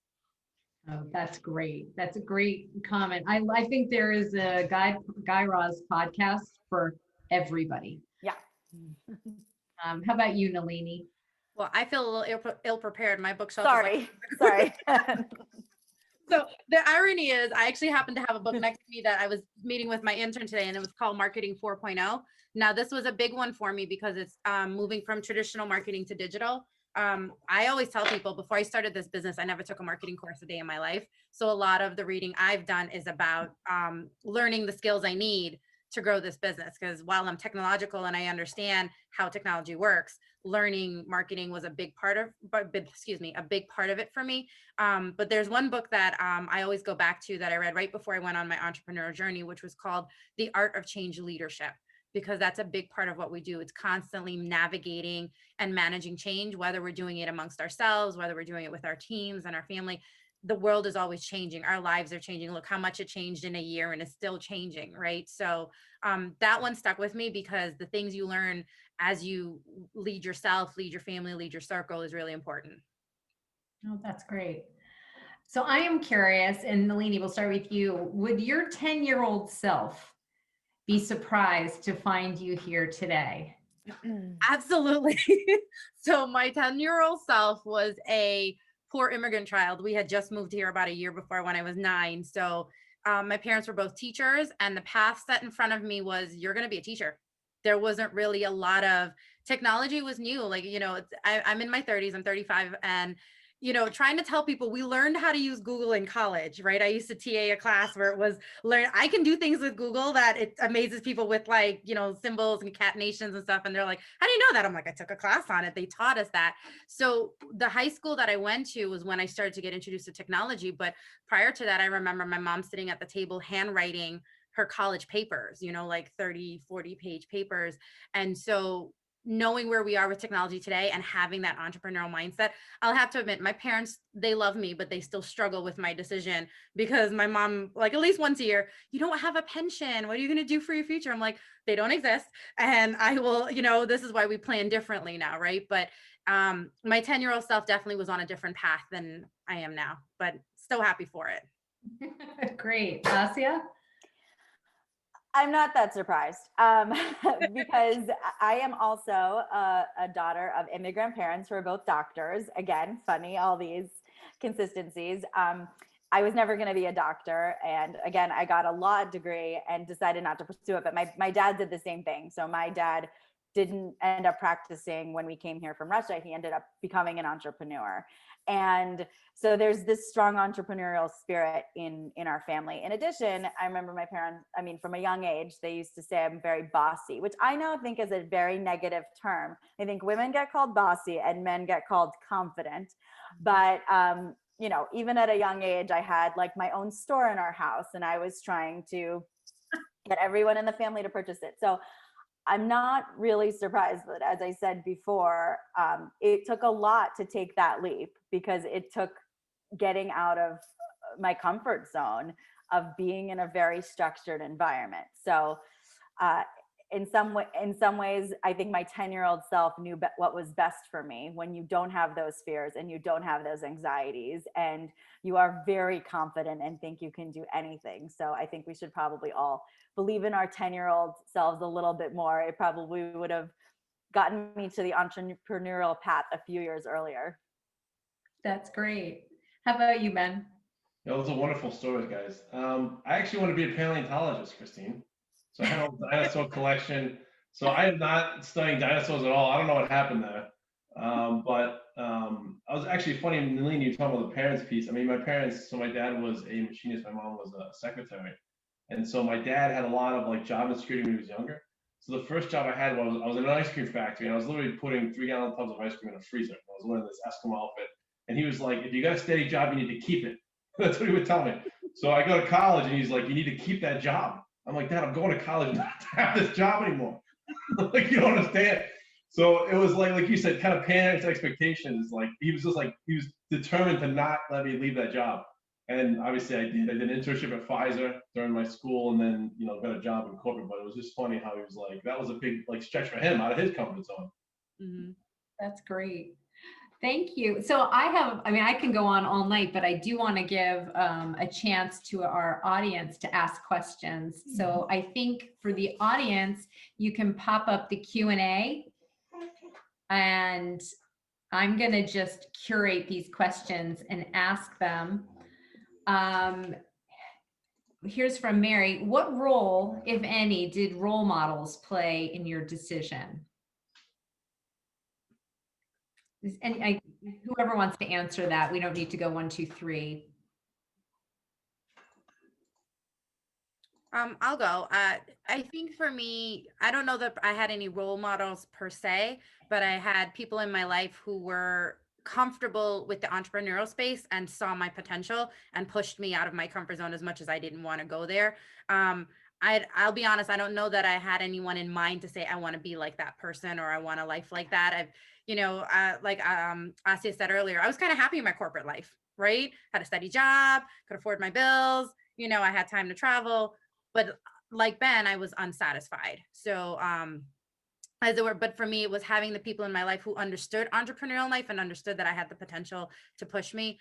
Speaker 3: Oh, that's great. That's a great comment. I think there is a Guy Raz podcast for everybody.
Speaker 5: Yeah.
Speaker 3: How about you, Nalini?
Speaker 4: Well, I feel a little ill-prepared. My bookshelf.
Speaker 5: Sorry.
Speaker 4: So the irony is I actually happen to have a book next to me that I was meeting with my intern today, and it was called Marketing 4.0. Now, this was a big one for me because it's moving from traditional marketing to digital. I always tell people before I started this business, I never took a marketing course a day in my life. So a lot of the reading I've done is about learning the skills I need to grow this business. Because while I'm technological and I understand how technology works, learning marketing was a big part of it for me. But there's one book that I always go back to that I read right before I went on my entrepreneurial journey, which was called The Art of Change Leadership, because that's a big part of what we do. It's constantly navigating and managing change, whether we're doing it amongst ourselves, whether we're doing it with our teams and our family. The world is always changing. Our lives are changing. Look how much it changed in a year and it's still changing, right? So that one stuck with me because the things you learn as you lead yourself, lead your family, lead your circle is really important.
Speaker 3: Oh, that's great. So I am curious, and Nalini, we'll start with you. Would your 10-year-old self be surprised to find you here today?
Speaker 4: Absolutely. So my 10-year-old self was a poor immigrant child. We had just moved here about a year before when I was 9. So my parents were both teachers, and the path set in front of me was, you're going to be a teacher. There wasn't really a lot of technology was new. Like, I'm in my 30s, I'm 35. And, trying to tell people we learned how to use Google in college, right? I used to TA a class where it was I can do things with Google that it amazes people with, like, symbols and concatenations and stuff. And they're like, how do you know that? I'm like, I took a class on it. They taught us that. So the high school that I went to was when I started to get introduced to technology. But prior to that, I remember my mom sitting at the table, handwriting her college papers, like 30, 40 page papers. And so knowing where we are with technology today and having that entrepreneurial mindset, I'll have to admit, my parents, they love me, but they still struggle with my decision because my mom, like, at least once a year, you don't have a pension. What are you going to do for your future? I'm like, they don't exist. And I will, this is why we plan differently now. Right. But my 10-year-old self definitely was on a different path than I am now, but still happy for it.
Speaker 3: Great. Asya?
Speaker 5: I'm not that surprised because I am also a daughter of immigrant parents who are both doctors. Again, funny, all these consistencies. I was never going to be a doctor. And again, I got a law degree and decided not to pursue it. But my dad did the same thing. So my dad didn't end up practicing when we came here from Russia. He ended up becoming an entrepreneur. And so there's this strong entrepreneurial spirit in our family. In addition, I remember my parents, I mean, from a young age, they used to say I'm very bossy, which I now think is a very negative term. I think women get called bossy and men get called confident. But, you know, even at a young age, I had like my own store in our house and I was trying to get everyone in the family to purchase it. So I'm not really surprised, but as I said before, it took a lot to take that leap because it took getting out of my comfort zone of being in a very structured environment. So in some ways, I think my 10-year-old self knew what was best for me when you don't have those fears and you don't have those anxieties and you are very confident and think you can do anything. So I think we should probably all believe in our 10-year-old selves a little bit more. It probably would have gotten me to the entrepreneurial path a few years earlier.
Speaker 3: That's great. How about you, Ben?
Speaker 6: Those are wonderful stories, guys. I actually want to be a paleontologist, Christine. So I have a dinosaur collection. So I am not studying dinosaurs at all. I don't know what happened there. I was actually funny, Nalini, you talking about the parents piece. I mean, my parents, so my dad was a machinist, my mom was a secretary. And so my dad had a lot of like job insecurity when he was younger. So the first job I had was I was in an ice cream factory and I was literally putting 3-gallon tubs of ice cream in a freezer. I was wearing this Eskimo outfit. And he was like, if you got a steady job, you need to keep it. That's what he would tell me. So I go to college and he's like, you need to keep that job. I'm like, Dad, I'm going to college not to have this job anymore. Like, you don't understand. So it was like you said, kind of parents' expectations. Like he was determined to not let me leave that job. And obviously I did. I did an internship at Pfizer during my school and then, you know, got a job in corporate. But it was just funny how he was like, that was a big like stretch for him out of his comfort zone.
Speaker 3: Mm-hmm. That's great. Thank you. So I can go on all night, but I do want to give a chance to our audience to ask questions. So I think for the audience, you can pop up the Q&A and I'm going to just curate these questions and ask them. Here's from Mary. What role, if any, did role models play in your decision? And whoever wants to answer that, we don't need to go 1, 2, 3.
Speaker 4: I'll go. I think for me, I don't know that I had any role models per se, but I had people in my life who were comfortable with the entrepreneurial space and saw my potential and pushed me out of my comfort zone as much as I didn't want to go there. I'll be honest, I don't know that I had anyone in mind to say I want to be like that person or I want a life like that. Like Asya said earlier, I was kind of happy in my corporate life, right? Had a steady job, could afford my bills, I had time to travel, but like Ben, I was unsatisfied. So as it were, but for me, it was having the people in my life who understood entrepreneurial life and understood that I had the potential to push me.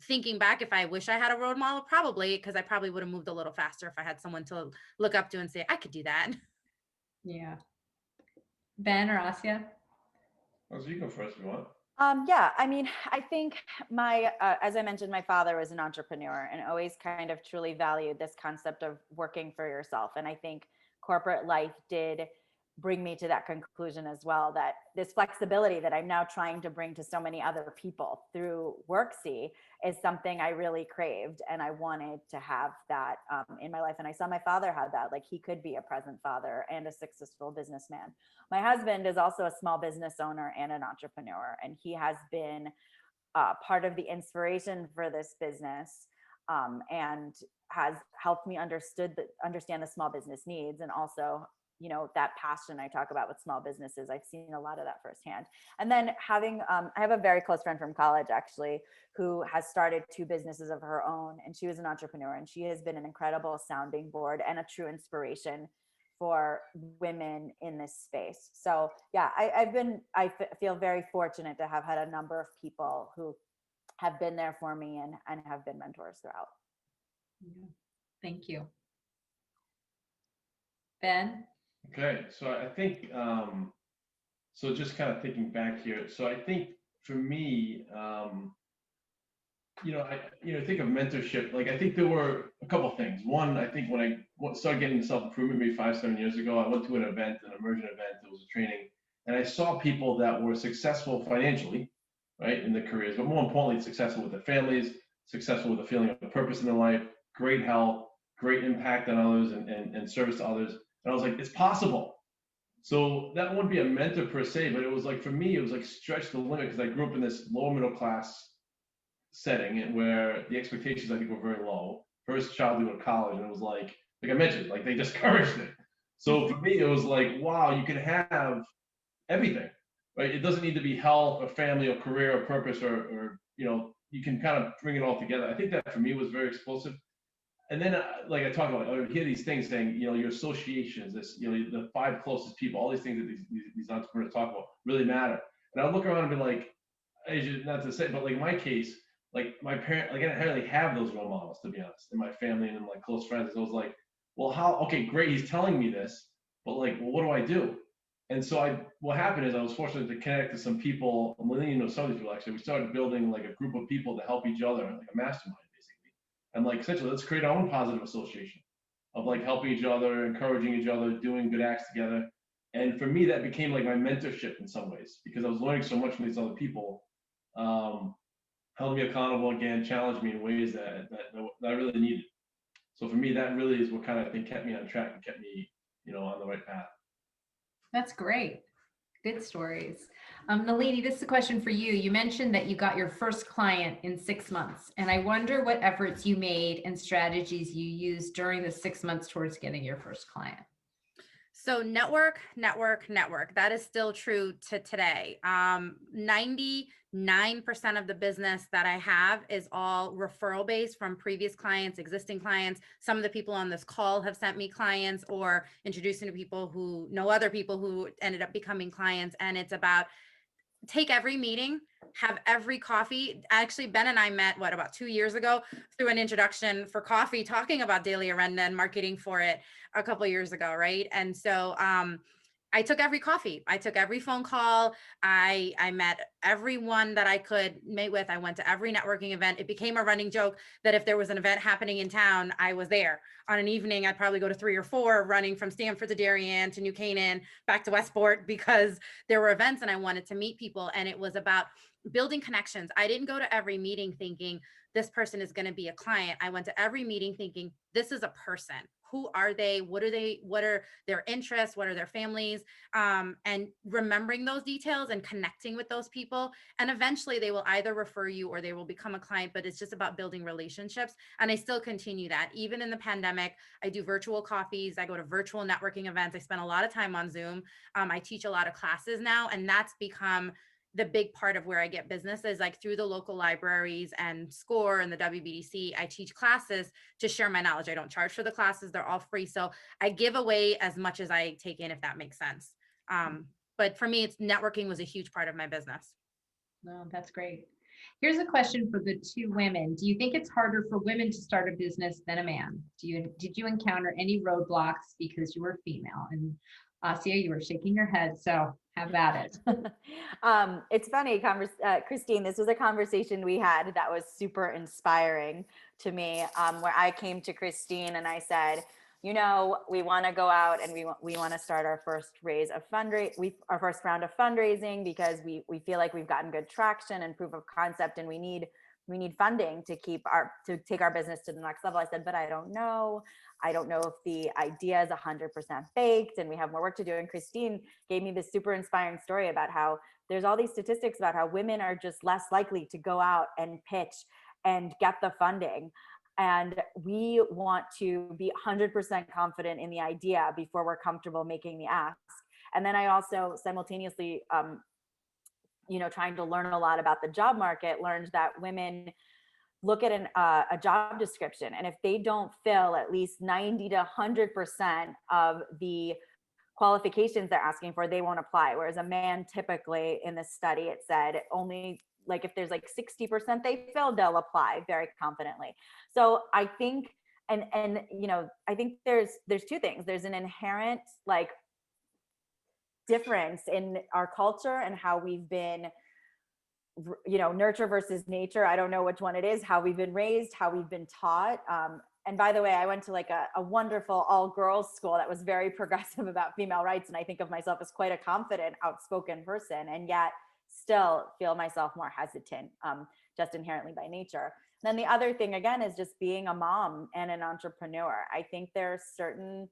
Speaker 4: Thinking back, if I wish I had a role model, probably, because I probably would have moved a little faster if I had someone to look up to and say, I could do that.
Speaker 3: Yeah. Ben or Asya?
Speaker 6: Oh, so you go first if you want.
Speaker 5: Yeah, I mean, I think as I mentioned, my father was an entrepreneur and always kind of truly valued this concept of working for yourself. And I think corporate life did bring me to that conclusion as well, that this flexibility that I'm now trying to bring to so many other people through WorkSee is something I really craved. And I wanted to have that in my life. And I saw my father had that, like he could be a present father and a successful businessman. My husband is also a small business owner and an entrepreneur, and he has been part of the inspiration for this business and has helped me understand the small business needs, and also that passion I talk about with small businesses. I've seen a lot of that firsthand. And then I have a very close friend from college actually who has started 2 businesses of her own, and she was an entrepreneur, and she has been an incredible sounding board and a true inspiration for women in this space. So yeah, I feel very fortunate to have had a number of people who have been there for me and have been mentors throughout.
Speaker 3: Yeah. Thank you. Ben?
Speaker 6: Okay, so I think, so just kind of thinking back here. So I think for me, think of mentorship. Like I think there were a couple things. One, I think when I started getting into self-improvement maybe 5, 7 years ago, I went to an event, an immersion event. It was a training, and I saw people that were successful financially, right, in their careers, but more importantly, successful with their families, successful with a feeling of purpose in their life, great health, great impact on others, and service to others. And I was like, it's possible. So that wouldn't be a mentor per se, but it was like, for me, it was like stretch the limit because I grew up in this lower middle class setting and where the expectations I think were very low. First child to go to college, and it was like I mentioned, like they discouraged it. So for me, it was like, wow, you can have everything, right? It doesn't need to be health or family or career or purpose or you can kind of bring it all together. I think that for me was very explosive. And then, like I talk about, I would hear these things saying, your associations, the 5 closest people, all these things that these entrepreneurs talk about really matter. And I would look around and be like, not to say, but like in my case, like my parents, like I didn't really have those role models, to be honest, in my family and in my close friends. And I was like, well, how? Okay, great, he's telling me this, but like, well, what do I do? And so what happened is I was fortunate to connect to some people. Nalini knows some of these people actually. We started building like a group of people to help each other, like a mastermind basically. And like essentially, let's create our own positive association of like helping each other, encouraging each other, doing good acts together. And for me, that became like my mentorship in some ways because I was learning so much from these other people. Held me accountable again, challenged me in ways that I really needed. So for me, that really is what kind of I think kept me on track and kept me, on the right path.
Speaker 3: That's great. Good stories. Nalini, this is a question for you. You mentioned that you got your first client in 6 months, and I wonder what efforts you made and strategies you used during the 6 months towards getting your first client.
Speaker 4: So network. That is still true to today. 99% of the business that I have is all referral based from previous clients, existing clients. Some of the people on this call have sent me clients or introducing to people who know other people who ended up becoming clients. And it's about take every meeting, have every coffee. Actually, Ben and I met, about 2 years ago through an introduction for coffee, talking about Daily Arenda and marketing for it a couple of years ago, right? And so I took every coffee. I took every phone call. I met everyone that I could meet with. I went to every networking event. It became a running joke that if there was an event happening in town, I was there. On an evening, I'd probably go to 3 or 4, running from Stamford to Darien to New Canaan, back to Westport, because there were events and I wanted to meet people. And it was about building connections. I didn't go to every meeting thinking this person is going to be a client. I went to every meeting thinking this is a person. Who are they? What are their interests? What are their families? And remembering those details and connecting with those people. And eventually they will either refer you or they will become a client, but it's just about building relationships. And I still continue that. Even in the pandemic, I do virtual coffees. I go to virtual networking events. I spend a lot of time on Zoom. I teach a lot of classes now, and that's become the big part of where I get business is like through the local libraries and SCORE and the WBDC. I teach classes to share my knowledge. I don't charge for the classes. They're all free. So I give away as much as I take in, if that makes sense. But for me, it's networking was a huge part of my business.
Speaker 3: No, that's great. Here's a question for the 2 women. Do you think it's harder for women to start a business than a man? Did you encounter any roadblocks because you were female? And Asya, you were shaking your head, so have at it.
Speaker 5: It's funny, Christine, this was a conversation we had that was super inspiring to me, where I came to Christine and I said, we want to go out and we want to start our first our first round of fundraising because we feel like we've gotten good traction and proof of concept, and we need funding to take our business to the next level. I said, but I don't know if the idea is 100% baked and we have more work to do. And Christine gave me this super inspiring story about how there's all these statistics about how women are just less likely to go out and pitch and get the funding. And we want to be 100% confident in the idea before we're comfortable making the ask. And then I also simultaneously, trying to learn a lot about the job market, learned that women look at a job description, and if they don't fill at least 90 to 100% of the qualifications they're asking for, they won't apply. Whereas a man, typically in this study, it said only like if there's like 60% they filled, they'll apply very confidently. So I think and you know, I think there's two things. There's an inherent like difference in our culture and how we've been, you know, nurture versus nature. I don't know which one it is, how we've been raised, how we've been taught. And by the way, I went to like a wonderful all girls school that was very progressive about female rights. And I think of myself as quite a confident, outspoken person, and yet still feel myself more hesitant, just inherently by nature. And then the other thing, again, is just being a mom and an entrepreneur. I think there are certain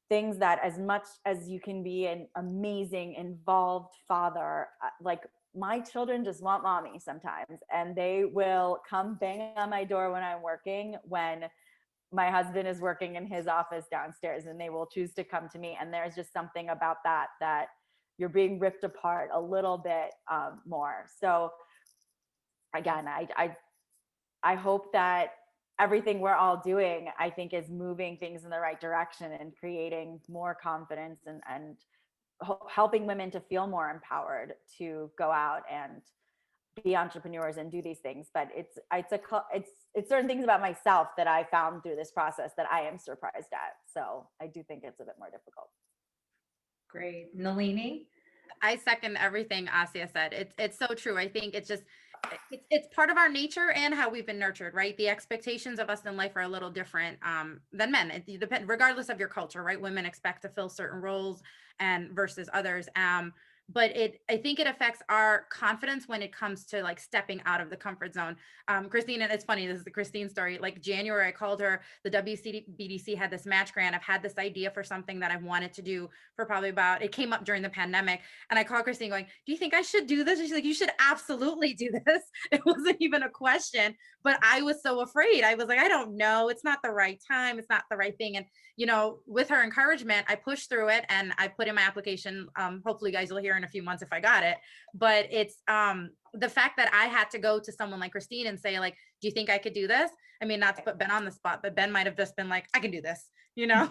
Speaker 5: things that, as much as you can be an amazing, involved father, like my children just want mommy sometimes, and they will come bang on my door when I'm working, when my husband is working in his office downstairs, and they will choose to come to me. And there's just something about that you're being ripped apart a little bit more. So again, I hope that everything we're all doing, I think, is moving things in the right direction and creating more confidence and helping women to feel more empowered to go out and be entrepreneurs and do these things. But it's certain things about myself that I found through this process that I am surprised at. So I do think it's a bit more difficult.
Speaker 3: Great. Nalini?
Speaker 4: I second everything Asia said. It's so true. I think it's just, it's part of our nature and how we've been nurtured, right? The expectations of us in life are a little different than men. It depends, regardless of your culture, right? Women expect to fill certain roles and versus others. But I think it affects our confidence when it comes to like stepping out of the comfort zone. Christine, and it's funny, this is the Christine story. Like January, I called her, the WCBDC had this match grant. I've had this idea for something that I've wanted to do for probably it came up during the pandemic. And I called Christine going, do you think I should do this? And she's like, you should absolutely do this. It wasn't even a question, but I was so afraid. I was like, I don't know. It's not the right time. It's not the right thing. And, you know, with her encouragement, I pushed through it and I put in my application. Hopefully you guys will hear in a few months if I got it. But it's the fact that I had to go to someone like Christine and say, like, do you think I could do this? I mean, not to put Ben on the spot, but Ben might have just been like, I can do this, you know?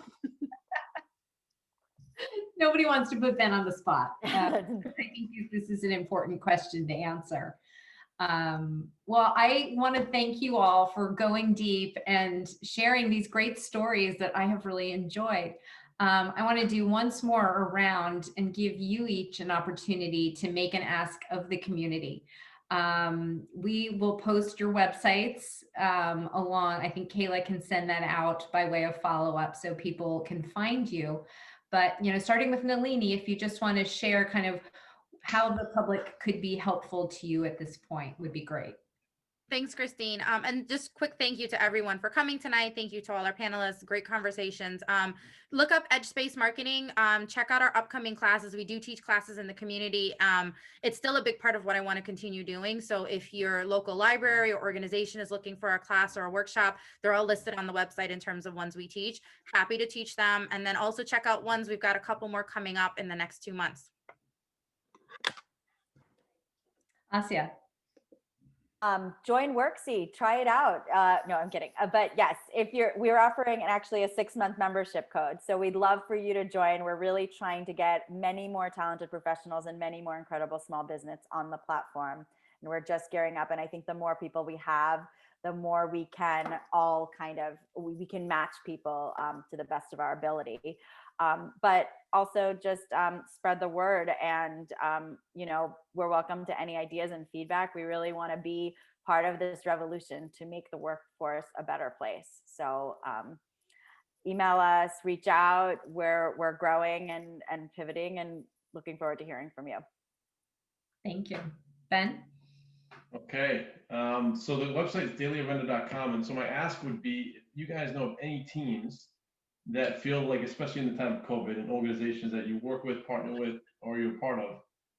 Speaker 3: Nobody wants to put Ben on the spot. I think this is an important question to answer. Well, I want to thank you all for going deep and sharing these great stories that I have really enjoyed. I want to do once more around and give you each an opportunity to make an ask of the community. We will post your websites along. I think Kayla can send that out by way of follow-up so people can find you. But, you know, starting with Nalini, if you just want to share kind of how the public could be helpful to you at this point would be great.
Speaker 4: Thanks, Christine. And just quick thank you to everyone for coming tonight. Thank you to all our panelists. Great conversations. Look up Edge Space Marketing. Check out our upcoming classes. We do teach classes in the community. It's still a big part of what I want to continue doing. So if your local library or organization is looking for a class or a workshop, they're all listed on the website in terms of ones we teach. Happy to teach them. And then also check out ones. We've got a couple more coming up in the next 2 months.
Speaker 3: Asia.
Speaker 5: Join Worksy, try it out. No, I'm kidding. But yes, we're offering actually a 6-month membership code. So we'd love for you to join. We're really trying to get many more talented professionals and many more incredible small business on the platform. And we're just gearing up. And I think the more people we have, the more we can all kind of, we can match people to the best of our ability. But also just spread the word, and you know, we're welcome to any ideas and feedback. We really want to be part of this revolution to make the workforce a better place. So email us, reach out. We're growing and pivoting, and looking forward to hearing from you.
Speaker 3: Thank you. Ben?
Speaker 6: Okay, so the website is dailyagenda.com, and so my ask would be, if you guys know of any teams that feel like, especially in the time of COVID, and organizations that you work with, partner with, or you're part of,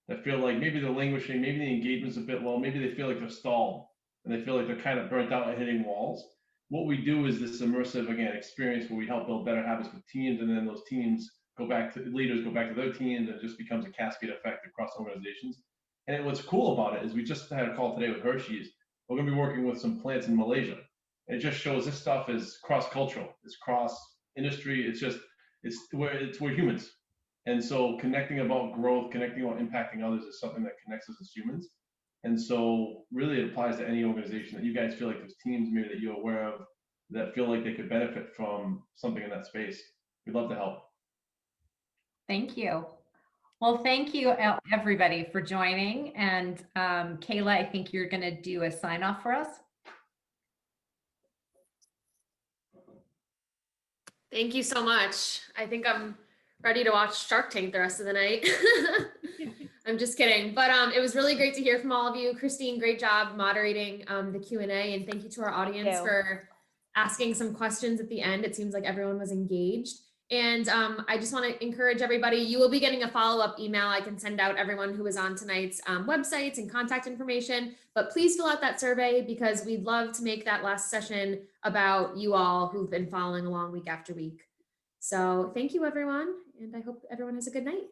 Speaker 6: that feel like maybe they're languishing, maybe the engagement's a bit low, maybe they feel like they're stalled, and they feel like they're kind of burnt out and hitting walls. What we do is this immersive, again, experience where we help build better habits with teams, and then those teams leaders go back to their teams, and it just becomes a cascade effect across organizations. And what's cool about it is we just had a call today with Hershey's. We're going to be working with some plants in Malaysia. And it just shows this stuff is cross-cultural, it's cross-industry. We're humans. And so connecting about growth, connecting about impacting others is something that connects us as humans. And so really it applies to any organization that you guys feel like there's teams maybe that you're aware of that feel like they could benefit from something in that space. We'd love to help.
Speaker 3: Thank you. Well, thank you everybody for joining. And Kayla, I think you're going to do a sign off for us.
Speaker 1: Thank you so much. I think I'm ready to watch Shark Tank the rest of the night. I'm just kidding. But it was really great to hear from all of you. Christine, great job moderating the Q&A. And thank you to our audience for asking some questions at the end. It seems like everyone was engaged. And I just want to encourage everybody, you will be getting a follow-up email I can send out everyone who was on tonight's websites and contact information, but please fill out that survey because we'd love to make that last session about you all who've been following along week after week. So thank you, everyone. And I hope everyone has a good night.